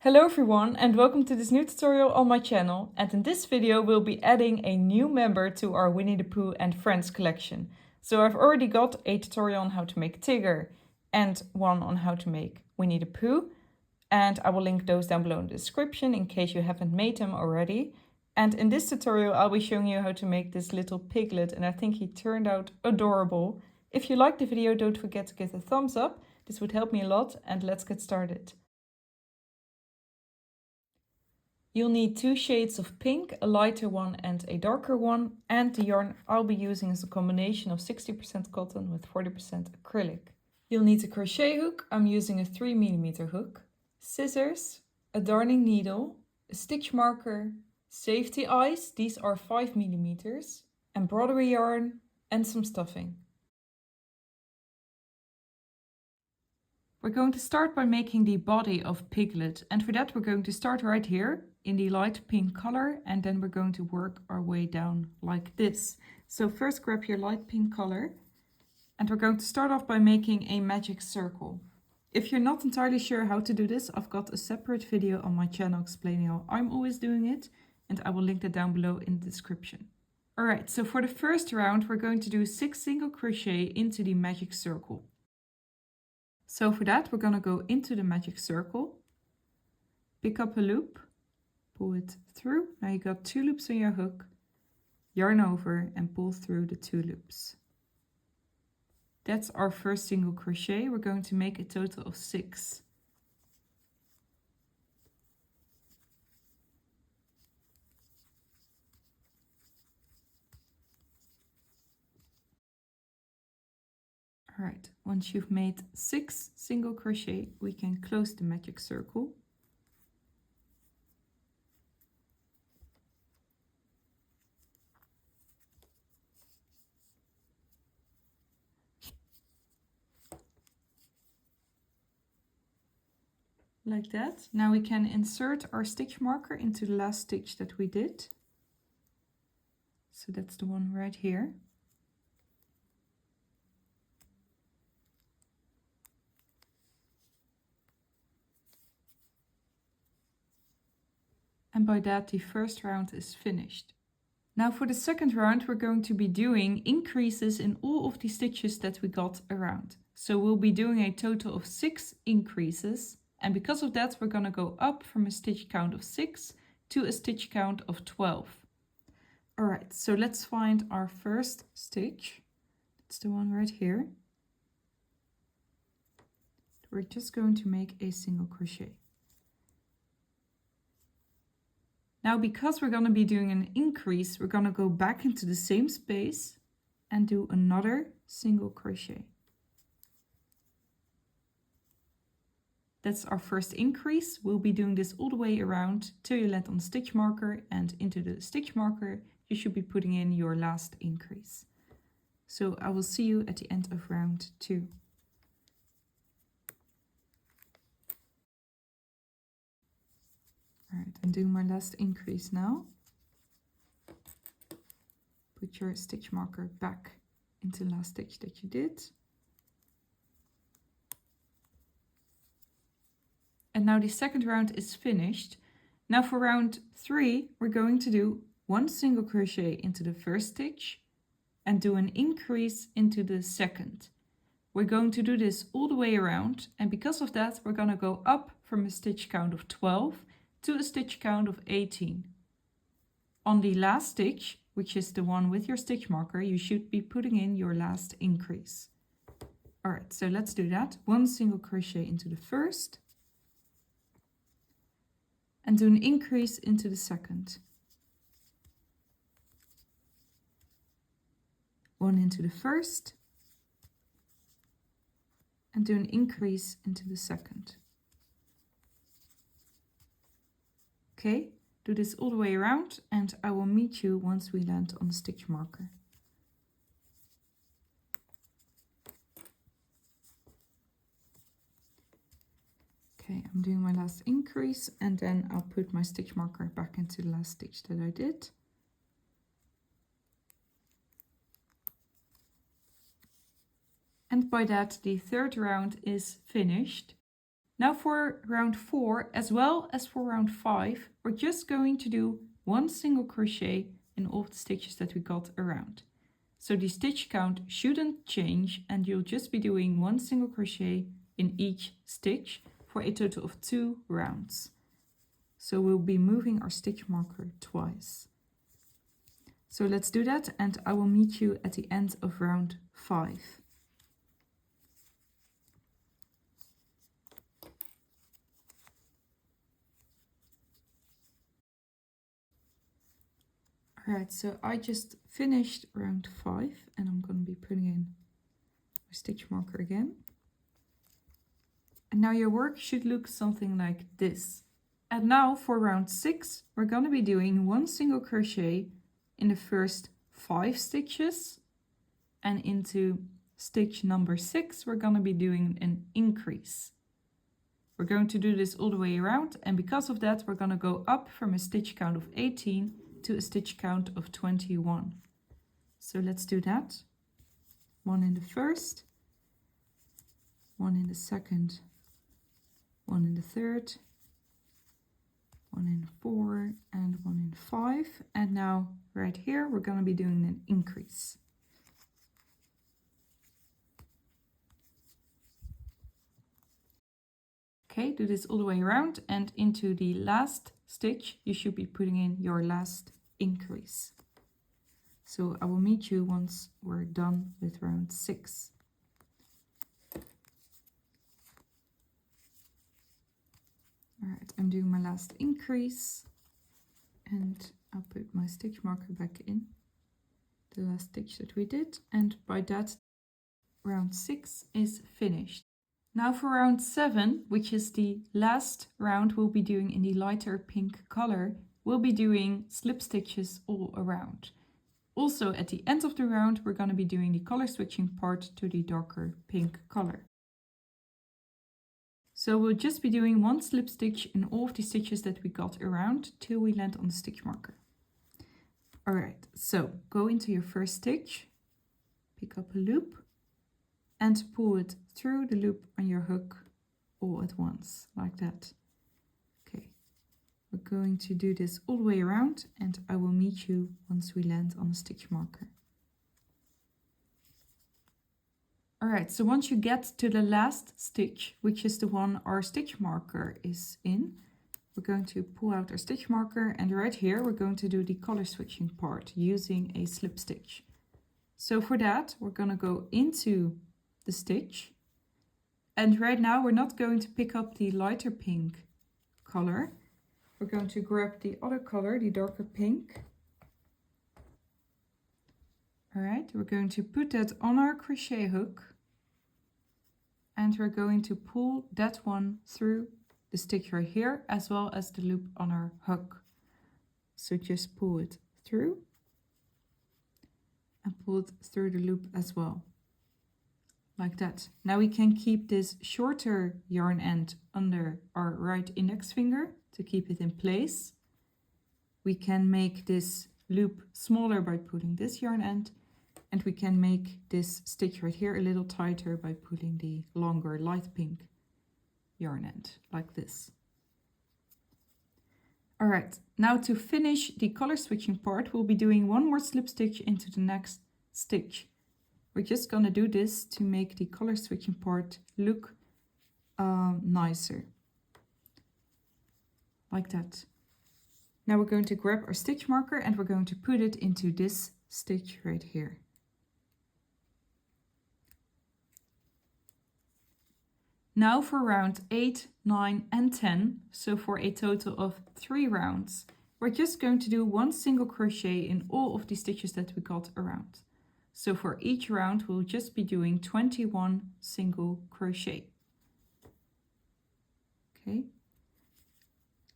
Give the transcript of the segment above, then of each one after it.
Hello everyone and welcome to this new tutorial on my channel, and in this video we'll be adding a new member to our Winnie the Pooh and Friends collection. So I've already got a tutorial on how to make Tigger and one on how to make Winnie the Pooh, and I will link those down below in the description in case you haven't made them already. And in this tutorial I'll be showing you how to make this little Piglet, and I think he turned out adorable. If you liked the video, don't forget to give it a thumbs up, this would help me a lot, and let's get started. You'll need two shades of pink, a lighter one and a darker one, and the yarn I'll be using is a combination of 60% cotton with 40% acrylic. You'll need a crochet hook, I'm using a 3mm hook, scissors, a darning needle, a stitch marker, safety eyes, these are 5mm, embroidery yarn and some stuffing. We're going to start by making the body of Piglet, and for that we're going to start right here in the light pink color, and then we're going to work our way down like this. So first grab your light pink color, and we're going to start off by making a magic circle. If you're not entirely sure how to do this, I've got a separate video on my channel explaining how I'm always doing it, and I will link that down below in the description. Alright, so for the first round we're going to do 6 single crochet into the magic circle. So for that we're going to go into the magic circle, pick up a loop, pull it through. Now you got 2 loops on your hook, yarn over and pull through the 2 loops. That's our first single crochet. We're going to make a total of 6. Alright, once you've made 6 single crochet, we can close the magic circle. Like that. Now we can insert our stitch marker into the last stitch that we did. So that's the one right here. And by that the first round is finished. Now for the second round we're going to be doing increases in all of the stitches that we got around. So we'll be doing a total of 6 increases, and because of that we're going to go up from a stitch count of 6 to a stitch count of 12. Alright, so let's find our first stitch. It's the one right here. We're just going to make a single crochet. Now because we're going to be doing an increase, we're going to go back into the same space and do another single crochet. That's our first increase. We'll be doing this all the way around till you land on the stitch marker, and into the stitch marker you should be putting in your last increase. So I will see you at the end of round 2. Alright, I'm doing my last increase now. Put your stitch marker back into the last stitch that you did. And now the second round is finished. Now for round 3, we're going to do 1 single crochet into the first stitch and do an increase into the second. We're going to do this all the way around, and because of that we're going to go up from a stitch count of 12 to a stitch count of 18. On the last stitch, which is the one with your stitch marker, you should be putting in your last increase. Alright, so let's do that. 1 single crochet into the first and do an increase into the second. 1 into the first and do an increase into the second. Okay, do this all the way around and I will meet you once we land on the stitch marker. Okay, I'm doing my last increase and then I'll put my stitch marker back into the last stitch that I did. And by that the third round is finished. Now for round 4 as well as for round 5, we're just going to do 1 single crochet in all of the stitches that we got around. So the stitch count shouldn't change and you'll just be doing 1 single crochet in each stitch for a total of 2 rounds. So we'll be moving our stitch marker twice. So let's do that and I will meet you at the end of round 5. Alright, so I just finished round 5 and I'm going to be putting in my stitch marker again. And now your work should look something like this. And now for round 6, we're going to be doing 1 single crochet in the first 5 stitches. And into stitch number 6, we're going to be doing an increase. We're going to do this all the way around. And because of that, we're going to go up from a stitch count of 18 to a stitch count of 21. So let's do that. 1 in the first, 1 in the second, 1 in the third, 1 in 4 and 1 in 5. And now right here we're going to be doing an increase. Okay, do this all the way around and into the last stitch you should be putting in your last increase. So I will meet you once we're done with round 6. Alright, I'm doing my last increase and I'll put my stitch marker back in the last stitch that we did, and by that round 6 is finished. Now for round 7, which is the last round we'll be doing in the lighter pink color, we'll be doing slip stitches all around. Also at the end of the round we're going to be doing the color switching part to the darker pink color. So we'll just be doing 1 slip stitch in all of the stitches that we got around till we land on the stitch marker. Alright, so go into your first stitch, pick up a loop and pull it through the loop on your hook all at once, like that. Okay, we're going to do this all the way around and I will meet you once we land on the stitch marker. Alright, so once you get to the last stitch, which is the one our stitch marker is in, we're going to pull out our stitch marker and right here we're going to do the color switching part using a slip stitch. So for that we're going to go into the stitch, and right now we're not going to pick up the lighter pink color. We're going to grab the other color, the darker pink. Alright, we're going to put that on our crochet hook and we're going to pull that one through the stitch right here as well as the loop on our hook. So just pull it through and pull it through the loop as well. Like that. Now we can keep this shorter yarn end under our right index finger to keep it in place. We can make this loop smaller by pulling this yarn end, and we can make this stitch right here a little tighter by pulling the longer light pink yarn end, like this. Alright, now to finish the color switching part, we'll be doing 1 more slip stitch into the next stitch. We're just going to do this to make the color switching part look nicer. Like that. Now we're going to grab our stitch marker and we're going to put it into this stitch right here. Now for round 8, 9 and 10, so for a total of 3 rounds, we're just going to do 1 single crochet in all of the stitches that we got around. So for each round we'll just be doing 21 single crochet. Okay,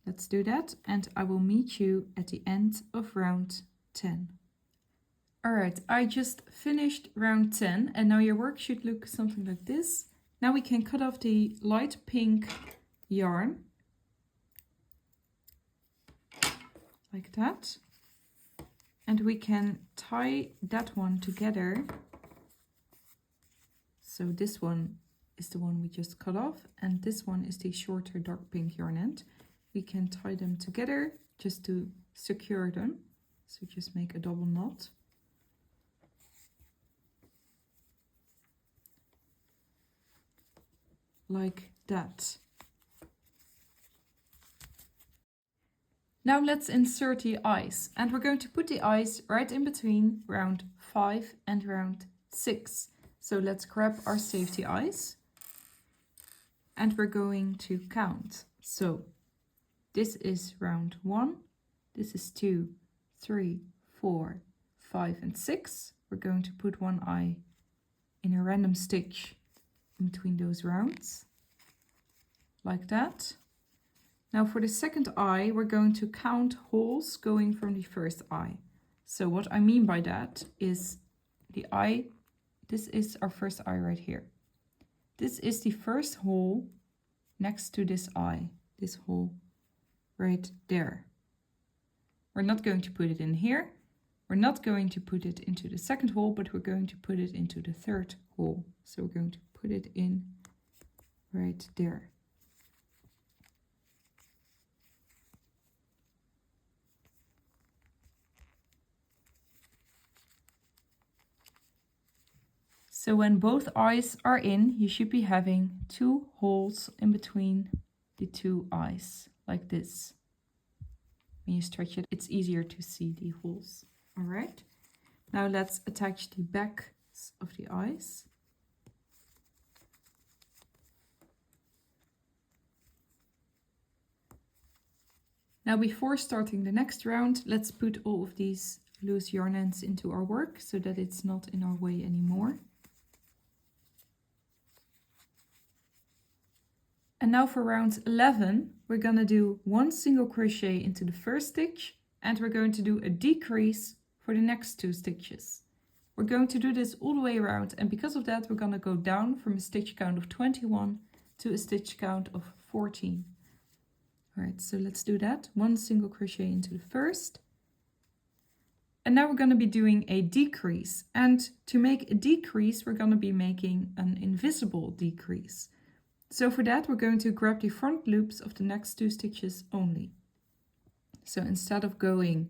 let's do that and I will meet you at the end of round 10. Alright, I just finished round 10 and now your work should look something like this. Now we can cut off the light pink yarn, like that. And we can tie that one together. So this one is the one we just cut off, and this one is the shorter dark pink yarn end. We can tie them together just to secure them. So just make a double knot. Like that. Now let's insert the eyes, and we're going to put the eyes right in between round 5 and round 6. So let's grab our safety eyes and we're going to count. So this is round 1, this is 2, 3, 4, 5 and 6. We're going to put one eye in a random stitch in between those rounds, like that. Now for the second eye, we're going to count holes going from the first eye. So what I mean by that is the eye, this is our first eye right here. This is the first hole next to this eye, this hole right there. We're not going to put it in here. We're not going to put it into the second hole, but we're going to put it into the third hole. So we're going to put it in right there. So when both eyes are in, you should be having 2 holes in between the 2 eyes, like this. When you stretch it, it's easier to see the holes. All right. Now let's attach the backs of the eyes. Now before starting the next round, let's put all of these loose yarn ends into our work so that it's not in our way anymore. And now for round 11, we're going to do 1 single crochet into the first stitch, and we're going to do a decrease for the next 2 stitches. We're going to do this all the way around, and because of that, we're going to go down from a stitch count of 21 to a stitch count of 14. All right, so let's do that. 1 single crochet into the first. And now we're going to be doing a decrease. And to make a decrease, we're going to be making an invisible decrease. So for that, we're going to grab the front loops of the next 2 stitches only. So instead of going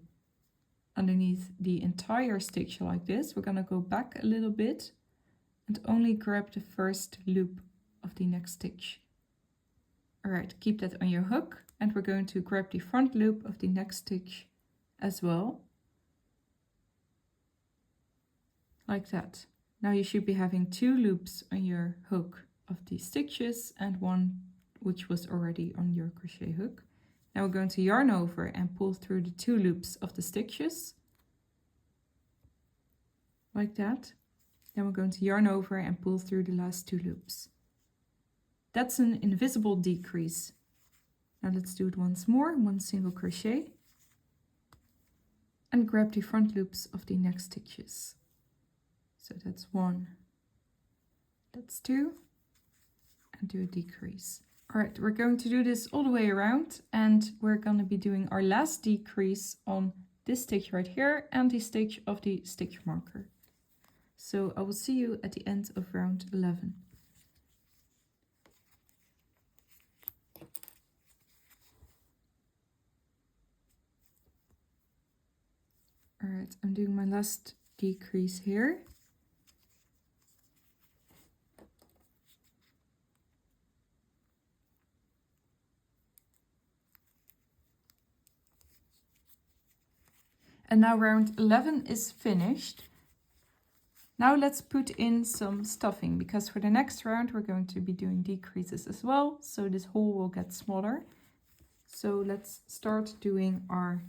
underneath the entire stitch like this, we're going to go back a little bit and only grab the first loop of the next stitch. All right, keep that on your hook, and we're going to grab the front loop of the next stitch as well. Like that. Now you should be having 2 loops on your hook of these stitches and 1 which was already on your crochet hook. Now we're going to yarn over and pull through the 2 loops of the stitches, like that. Then we're going to yarn over and pull through the last 2 loops. That's an invisible decrease. Now let's do it once more. 1 single crochet and grab the front loops of the next stitches. So that's 1, that's 2, and do a decrease. All right, we're going to do this all the way around, and we're going to be doing our last decrease on this stitch right here and the stitch of the stitch marker. So I will see you at the end of round 11. All right, I'm doing my last decrease here. And now round 11 is finished. Now let's put in some stuffing, because for the next round we're going to be doing decreases as well, so this hole will get smaller. So let's start doing our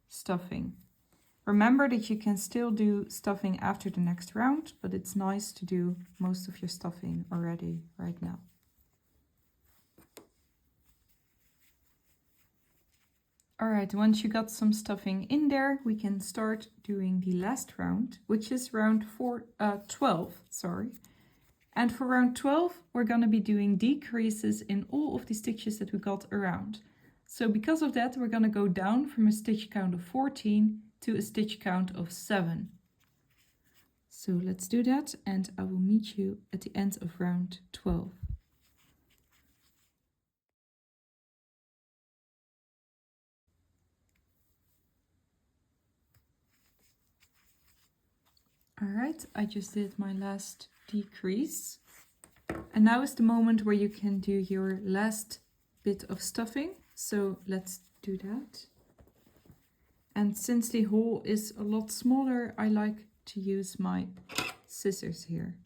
stuffing. Remember that you can still do stuffing after the next round, but it's nice to do most of your stuffing already right now. All right, once you got some stuffing in there, we can start doing the last round, which is round 12, sorry. And for round 12, we're going to be doing decreases in all of the stitches that we got around. So because of that, we're going to go down from a stitch count of 14 to a stitch count of 7. So let's do that, and I will meet you at the end of round 12. All right, I just did my last decrease. And now is the moment where you can do your last bit of stuffing. So let's do that. And since the hole is a lot smaller, I like to use my scissors here.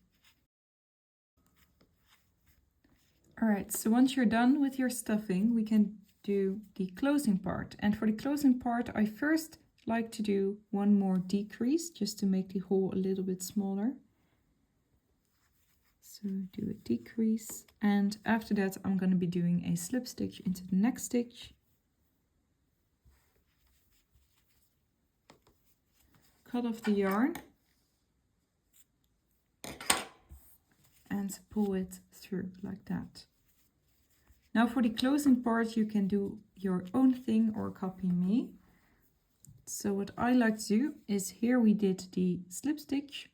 All right, so once you're done with your stuffing, we can do the closing part. And for the closing part, I first like to do one more decrease just to make the hole a little bit smaller. So do a decrease, and after that I'm going to be doing a slip stitch into the next stitch. Cut off the yarn and pull it through like that. Now for the closing part, you can do your own thing or copy me. So what I like to do is, here we did the slip stitch.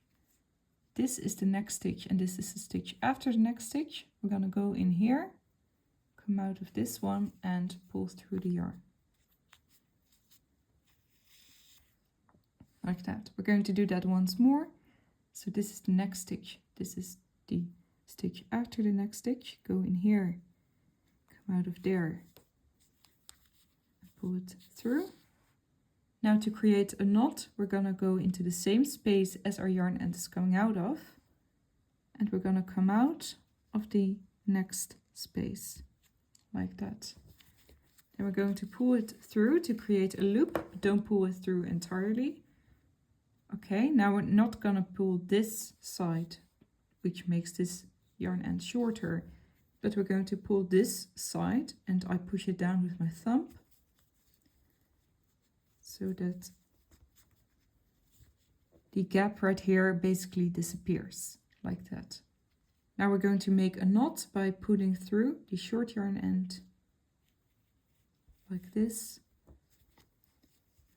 This is the next stitch and this is the stitch after the next stitch. We're going to go in here, come out of this one and pull through the yarn. Like that. We're going to do that once more. So this is the next stitch. This is the stitch after the next stitch. Go in here, come out of there, and pull it through. Now to create a knot, we're going to go into the same space as our yarn end is coming out of. And we're going to come out of the next space, like that. Then we're going to pull it through to create a loop, but don't pull it through entirely. Okay, now we're not going to pull this side, which makes this yarn end shorter, but we're going to pull this side, and I push it down with my thumb, so that the gap right here basically disappears, like that. Now we're going to make a knot by pulling through the short yarn end, like this.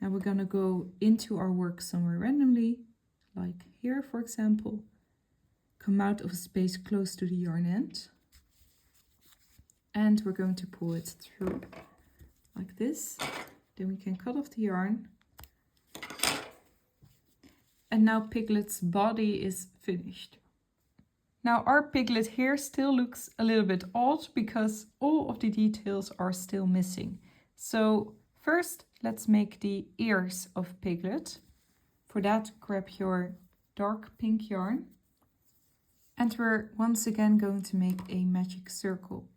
Now we're going to go into our work somewhere randomly, like here for example. Come out of a space close to the yarn end. And we're going to pull it through, like this. Then we can cut off the yarn. And now Piglet's body is finished. Now our Piglet here still looks a little bit odd because all of the details are still missing. So first let's make the ears of Piglet. For that, grab your dark pink yarn. And we're once again going to make a magic circle.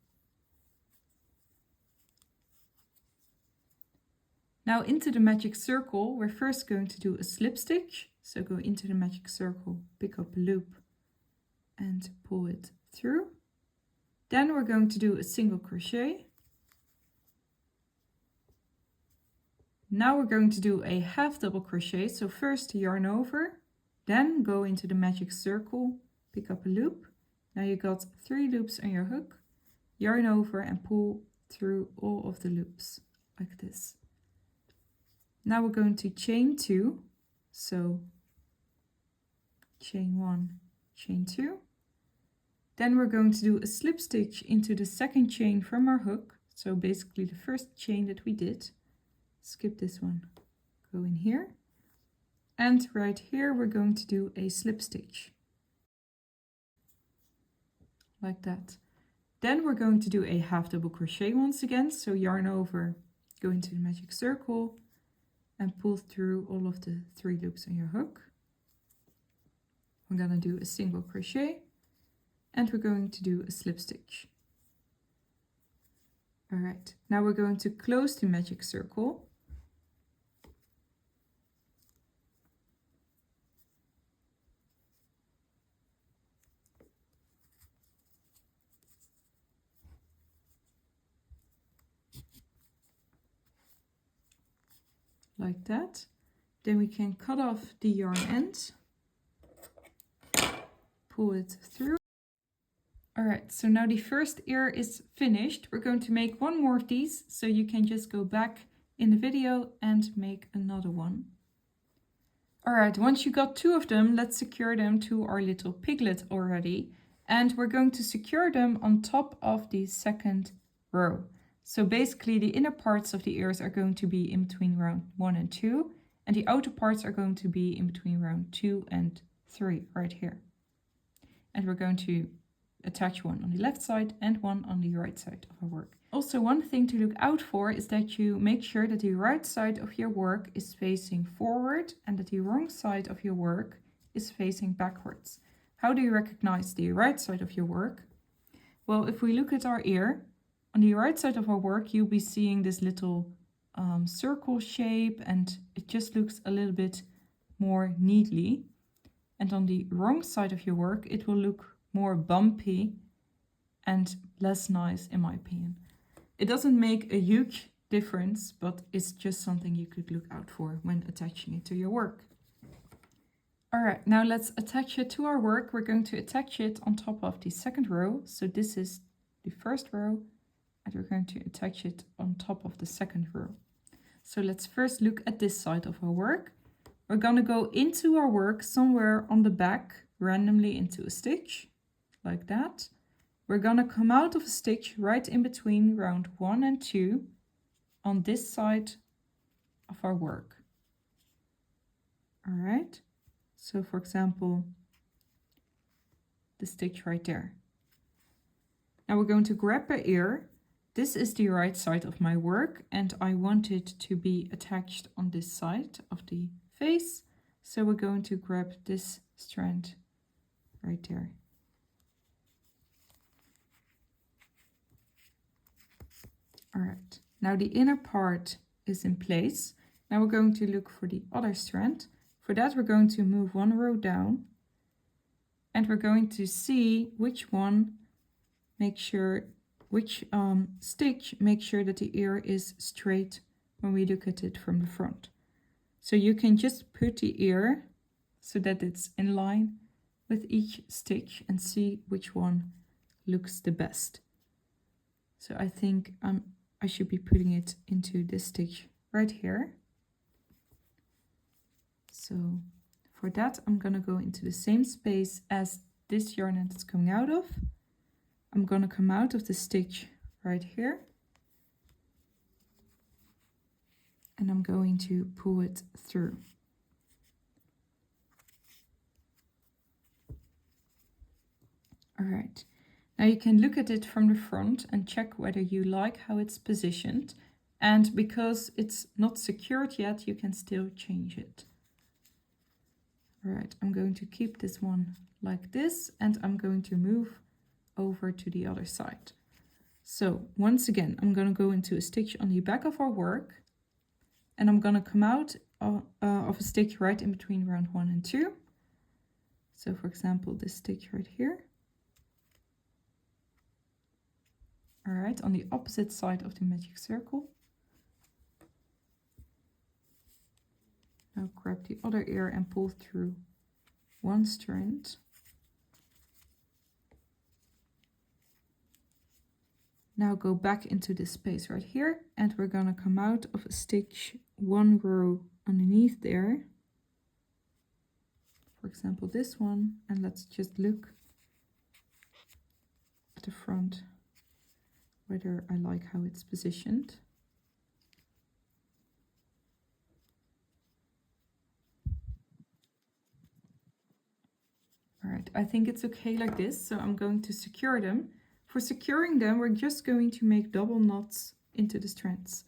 Now into the magic circle, we're first going to do a slip stitch. So go into the magic circle, pick up a loop and pull it through. Then we're going to do a single crochet. Now we're going to do a half double crochet. So first yarn over, then go into the magic circle, pick up a loop. Now you got 3 loops on your hook, yarn over and pull through all of the loops like this. Now we're going to chain 2, so chain 1, chain 2. Then we're going to do a slip stitch into the second chain from our hook, so basically the first chain that we did. Skip this one, go in here, and right here we're going to do a slip stitch, like that. Then we're going to do a half double crochet once again, so yarn over, go into the magic circle, and pull through all of the 3 loops on your hook. We're going to do a single crochet and we're going to do a slip stitch. All right, now we're going to close the magic circle. Like that. Then we can cut off the yarn end, pull it through. All right, so now the first ear is finished. We're going to make one more of these, so you can just go back in the video and make another one. All right, once you got 2 of them, let's secure them to our little piglet already. And we're going to secure them on top of the second row. So basically the inner parts of the ears are going to be in between round 1 and 2. And the outer parts are going to be in between round 2 and 3, right here. And we're going to attach one on the left side and one on the right side of our work. Also, one thing to look out for is that you make sure that the right side of your work is facing forward and that the wrong side of your work is facing backwards. How do you recognize the right side of your work? Well, if we look at our ear, on the right side of our work, you'll be seeing this little circle shape, and it just looks a little bit more neatly. And on the wrong side of your work, it will look more bumpy and less nice, in my opinion. It doesn't make a huge difference, but it's just something you could look out for when attaching it to your work. All right, now let's attach it to our work. We're going to attach it on top of the second row. So this is the first row, and we're going to attach it on top of the second row. So let's first look at this side of our work. We're going to go into our work somewhere on the back, randomly into a stitch, like that. We're going to come out of a stitch right in between round 1 and 2 on this side of our work. All right, so for example, the stitch right there. Now we're going to grab our ear. This is the right side of my work, and I want it to be attached on this side of the face. So we're going to grab this strand right there. All right, now the inner part is in place. Now we're going to look for the other strand. For that, we're going to move 1 row down, and we're going to see which one, which stitch makes sure that the ear is straight when we look at it from the front. So you can just put the ear so that it's in line with each stitch and see which one looks the best. So I think I should be putting it into this stitch right here. So for that, I'm going to go into the same space as this yarn that it's coming out of. I'm going to come out of the stitch right here. And I'm going to pull it through. All right. Now you can look at it from the front and check whether you like how it's positioned. And because it's not secured yet, you can still change it. All right, I'm going to keep this one like this, and I'm going to move over to the other side. So once again, I'm going to go into a stitch on the back of our work, and I'm going to come out of a stitch right in between round 1 and 2. So for example, this stitch right here. All right, on the opposite side of the magic circle. Now grab the other ear and pull through 1 strand. Now go back into this space right here, and we're going to come out of a stitch 1 row underneath there. For example, this one, and let's just look at the front, whether I like how it's positioned. All right, I think it's okay like this, so I'm going to secure them. For securing them, we're just going to make double knots into the strands.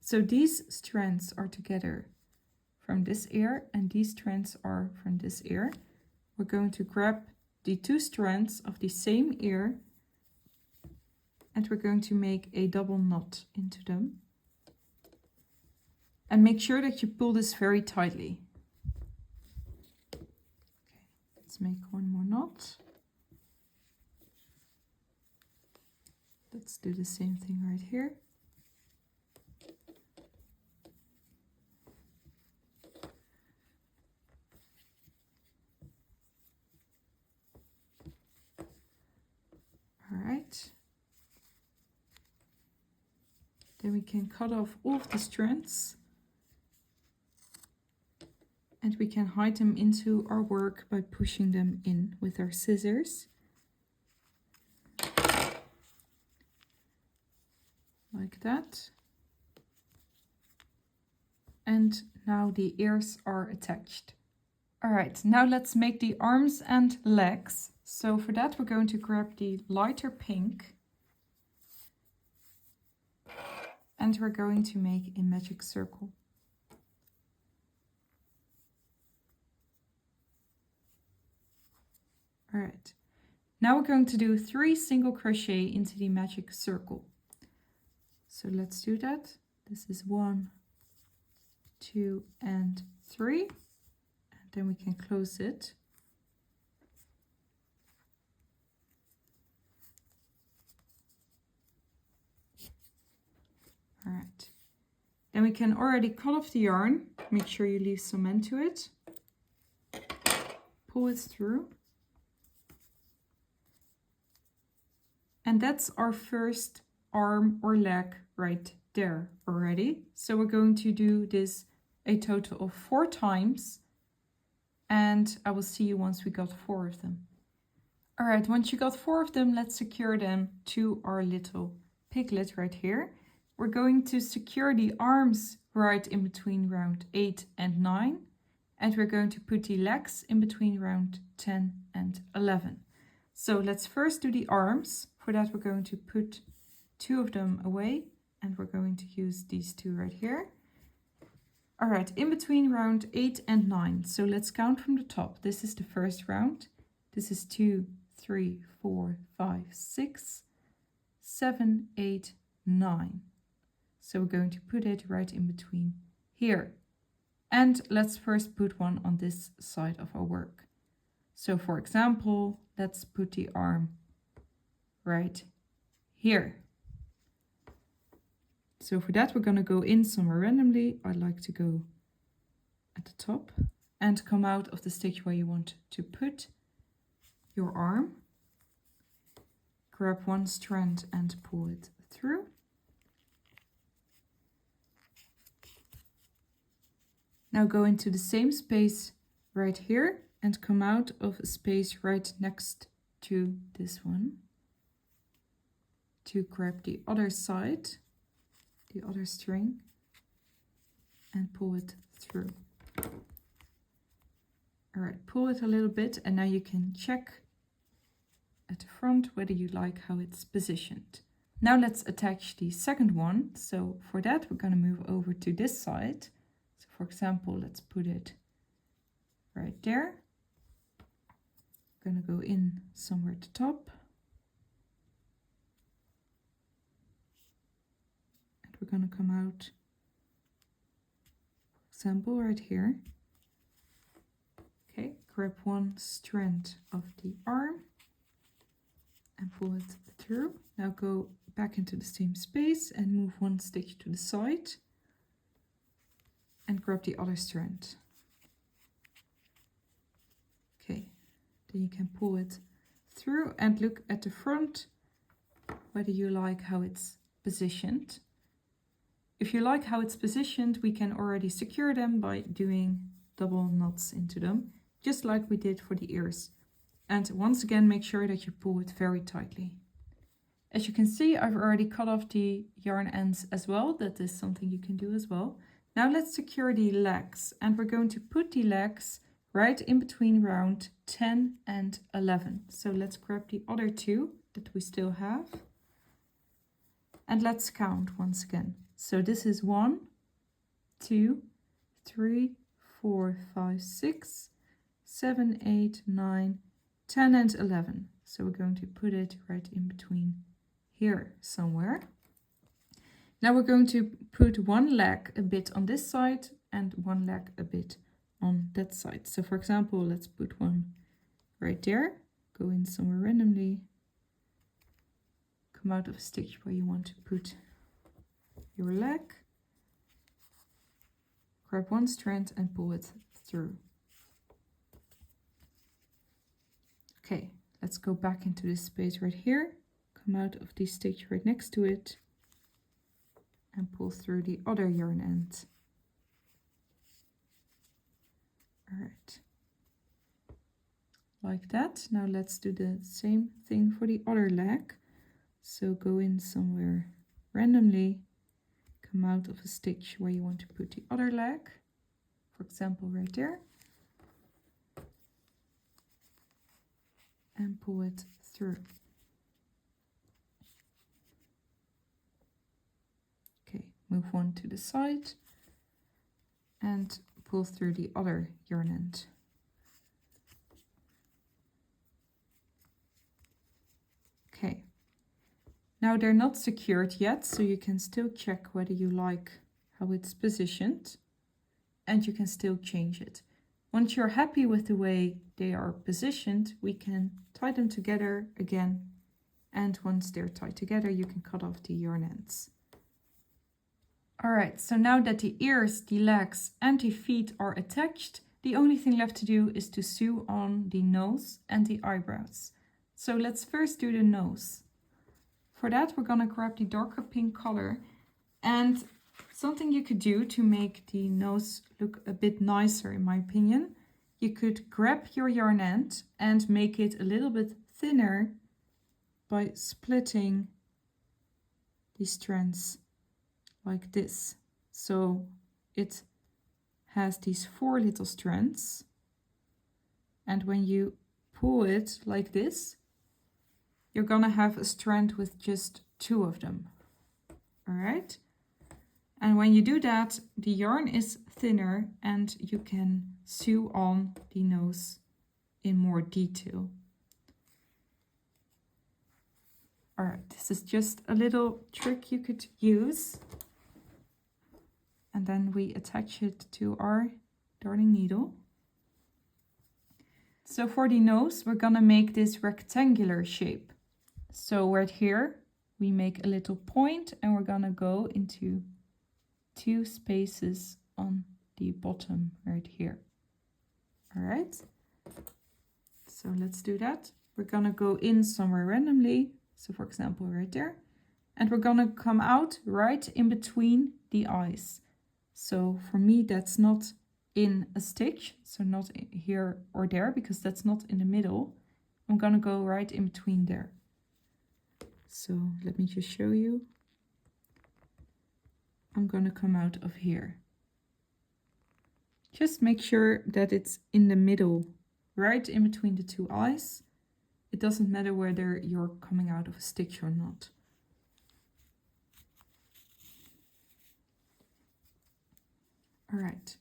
So these strands are together from this ear, and these strands are from this ear. We're going to grab the 2 strands of the same ear, and we're going to make a double knot into them. And make sure that you pull this very tightly. Okay, let's make 1 more knot. Let's do the same thing right here. All right. Then we can cut off all of the strands And we can hide them into our work by pushing them in with our scissors. Like that. And now the ears are attached. All right, now let's make the arms and legs. So for that we're going to grab the lighter pink. And we're going to make a magic circle. All right, now we're going to do 3 single crochet into the magic circle. So let's do that. This is 1, 2, and 3. And then we can close it. All right. Then we can already cut off the yarn. Make sure you leave some end to it. Pull it through. And that's our first arm or leg right there already. So we're going to do this a total of 4 times. And I will see you once we got 4 of them. All right, once you got 4 of them, let's secure them to our little piglet right here. We're going to secure the arms right in between round 8 and 9. And we're going to put the legs in between round 10 and 11. So let's first do the arms. For that we're going to put 2 of them away and we're going to use these 2 right here. All right, in between round 8 and 9. So let's count from the top. This is the first round. This is 2, 3, 4, 5, 6, 7, 8, 9. So we're going to put it right in between here. And let's first put one on this side of our work. So for example, let's put the arm right here. So for that, we're going to go in somewhere randomly. I like to go at the top and come out of the stitch where you want to put your arm. Grab one strand and pull it through. Now go into the same space right here and come out of a space right next to this one. To grab the other side, the other string, and pull it through. All right, pull it a little bit and now you can check at the front whether you like how it's positioned. Now let's attach the second one. So for that we're going to move over to this side. So for example, let's put it right there. I'm going to go in somewhere at the top. We're going to come out, for example, right here. Okay, grab one strand of the arm and pull it through. Now go back into the same space and move one stitch to the side and grab the other strand. Okay, then you can pull it through and look at the front whether you like how it's positioned. If you like how it's positioned, we can already secure them by doing double knots into them, just like we did for the ears. And once again, make sure that you pull it very tightly. As you can see, I've already cut off the yarn ends as well. That is something you can do as well. Now let's secure the legs, and we're going to put the legs right in between round 10 and 11. So let's grab the other 2 that we still have. And let's count once again. So this is 1, 2, 3, 4, 5, 6, 7, 8, 9, 10 and 11. So we're going to put it right in between here somewhere. Now we're going to put one leg a bit on this side and one leg a bit on that side. So for example, let's put one right there, go in somewhere randomly, come out of a stitch where you want to put your leg, grab one strand and pull it through. Okay, let's go back into this space right here, come out of the stitch right next to it and pull through the other yarn end. All right. Like that. Now let's do the same thing for the other leg. So go in somewhere randomly, come out of a stitch where you want to put the other leg, for example right there, and pull it through. Okay, move one to the side and pull through the other yarn end. Okay, now they're not secured yet, so you can still check whether you like how it's positioned, and you can still change it. Once you're happy with the way they are positioned, we can tie them together again, and once they're tied together, you can cut off the yarn ends. Alright, so now that the ears, the legs and the feet are attached, the only thing left to do is to sew on the nose and the eyebrows. So let's first do the nose. For that, we're gonna grab the darker pink color, and something you could do to make the nose look a bit nicer, in my opinion, you could grab your yarn end and make it a little bit thinner by splitting the strands like this. So it has these 4 little strands, and when you pull it like this, you're gonna have a strand with just 2 of them. All right, and when you do that, the yarn is thinner and you can sew on the nose in more detail. All right, this is just a little trick you could use. And then we attach it to our darning needle. So for the nose, we're gonna make this rectangular shape. So right here, we make a little point and we're gonna go into 2 spaces on the bottom right here. All right, so let's do that. We're gonna go in somewhere randomly. So for example, right there. And we're gonna come out right in between the eyes. So for me, that's not in a stitch, so not here or there, because that's not in the middle. I'm gonna go right in between there. So let me just show you. I'm gonna come out of here. Just make sure that it's in the middle, right in between the 2 eyes. It doesn't matter whether you're coming out of a stitch or not. All right.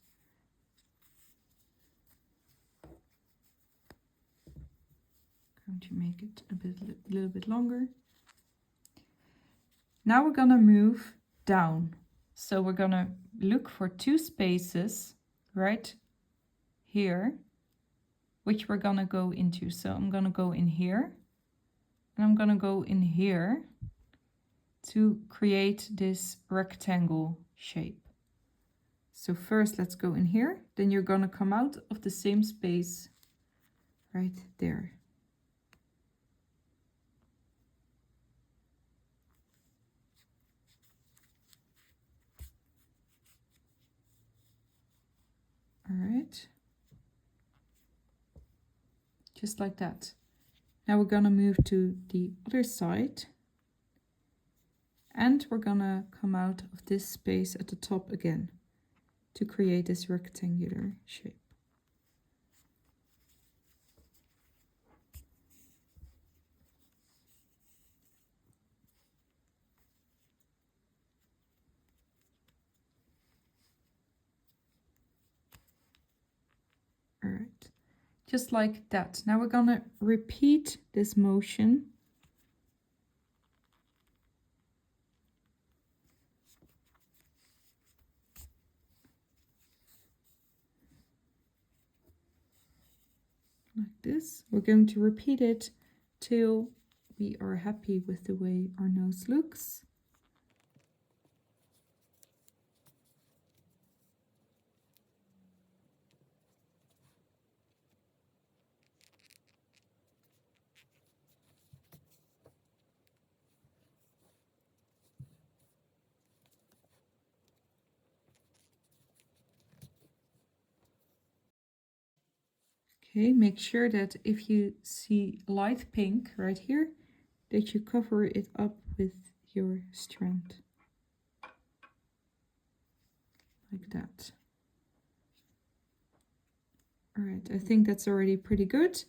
Going to make it a little bit longer. Now we're gonna move down. So we're gonna look for 2 spaces right here, which we're gonna go into. So I'm gonna go in here, and I'm gonna go in here to create this rectangle shape. So first let's go in here, then you're gonna come out of the same space right there. All right, just like that. Now we're gonna move to the other side, and we're gonna come out of this space at the top again to create this rectangular shape. All right, just like that. Now we're gonna repeat this motion . Like this. We're going to repeat it till we are happy with the way our nose looks. Okay, make sure that if you see light pink right here, that you cover it up with your strand. Like that. All right, I think that's already pretty good.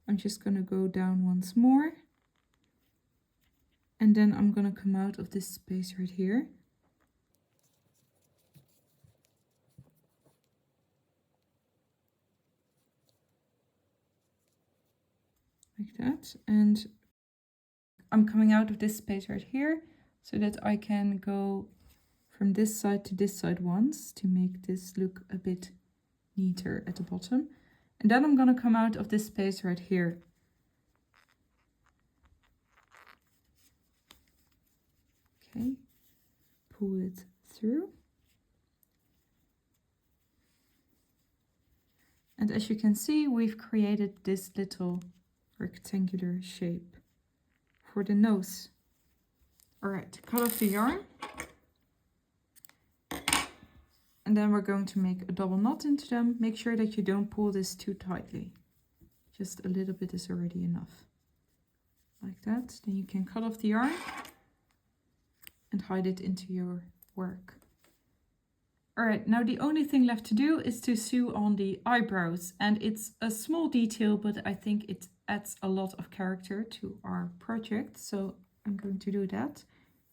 I'm just gonna go down once more. And then I'm gonna come out of this space right here. Like that. And I'm coming out of this space right here so that I can go from this side to this side once to make this look a bit neater at the bottom. And then I'm gonna come out of this space right here. Okay, pull it through. And as you can see, we've created this little rectangular shape for the nose. All right, cut off the yarn. And then we're going to make a double knot into them. Make sure that you don't pull this too tightly. Just a little bit is already enough. Like that. Then you can cut off the yarn and hide it into your work. All right, now the only thing left to do is to sew on the eyebrows. And it's a small detail, but I think it adds a lot of character to our project. So I'm going to do that.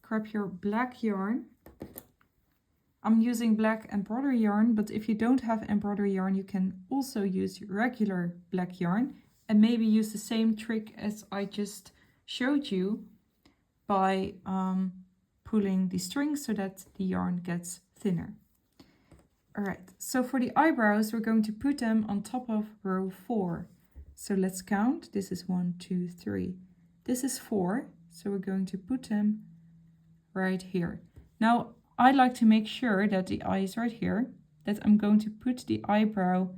Grab your black yarn. I'm using black embroidery yarn, but if you don't have embroidery yarn, you can also use regular black yarn and maybe use the same trick as I just showed you by pulling the string so that the yarn gets thinner. All right, so for the eyebrows, we're going to put them on top of row 4. So let's count. This is 1, 2, 3. This is 4, so we're going to put them right here. Now, I like to make sure that the eye is right here, that I'm going to put the eyebrow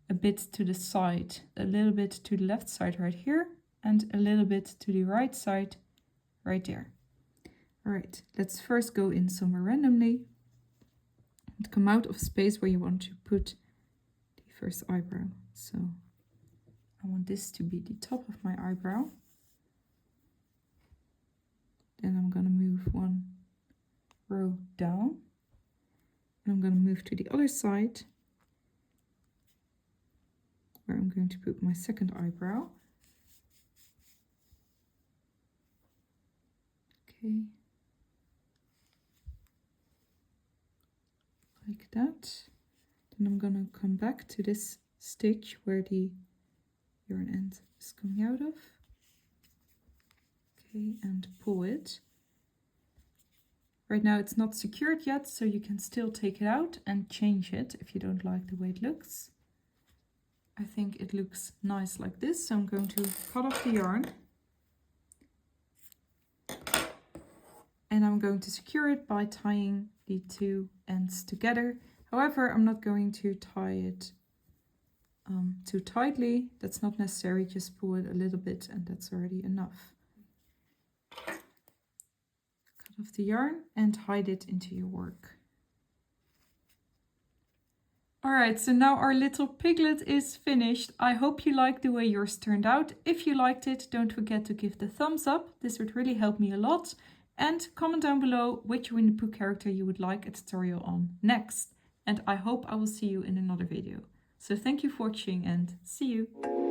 a bit to the side, a little bit to the left side right here, and a little bit to the right side right there. All right, let's first go in somewhere randomly and come out of space where you want to put the first eyebrow. So I want this to be the top of my eyebrow. Then I'm going to move 1 row down. And I'm going to move to the other side where I'm going to put my second eyebrow. Okay. Like that. Then I'm going to come back to this stitch where the yarn end is coming out of. Okay, and pull it. Right now it's not secured yet, so you can still take it out and change it if you don't like the way it looks. I think it looks nice like this, so I'm going to cut off the yarn. And I'm going to secure it by tying the 2 ends together. However, I'm not going to tie it too tightly. That's not necessary, just pull it a little bit and that's already enough. Of the yarn and hide it into your work. Alright, so now our little piglet is finished. I hope you liked the way yours turned out. If you liked it, don't forget to give the thumbs up. This would really help me a lot. And comment down below which Winnie the Pooh character you would like a tutorial on next. And I hope I will see you in another video. So thank you for watching and see you!